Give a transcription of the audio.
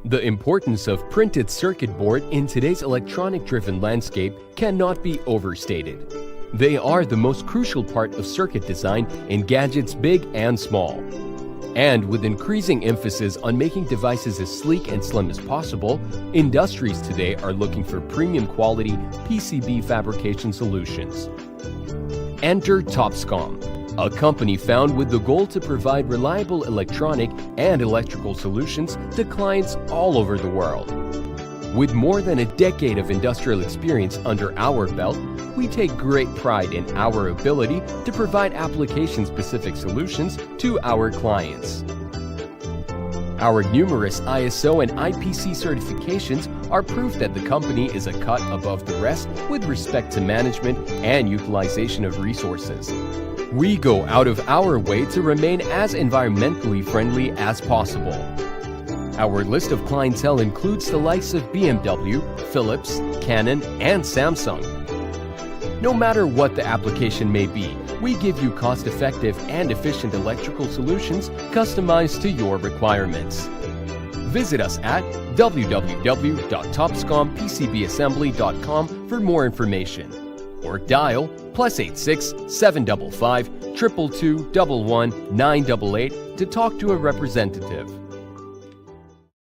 The importance of printed circuit board in today's electronic-driven landscape cannot be overstated. They are the most crucial part of circuit design in gadgets big and small. And with increasing emphasis on making devices as sleek and slim as possible, industries today are looking for premium quality PCB fabrication solutions. Enter Topscom, a company found with the goal to provide reliable electronic and electrical solutions to clients all over the world. With more than a decade of industrial experience under our belt, we take great pride in our ability to provide application-specific solutions to our clients. Our numerous ISO and IPC certifications are proof that the company is a cut above the rest with respect to management and utilization of resources. We go out of our way to remain as environmentally friendly as possible. Our list of clientele includes the likes of BMW, Philips, Canon, and Samsung. No matter what the application may be, we give you cost-effective and efficient electrical solutions customized to your requirements. Visit us at www.topscompcbassembly.com for more information, or dial +86 755 222 11 988 to talk to a representative.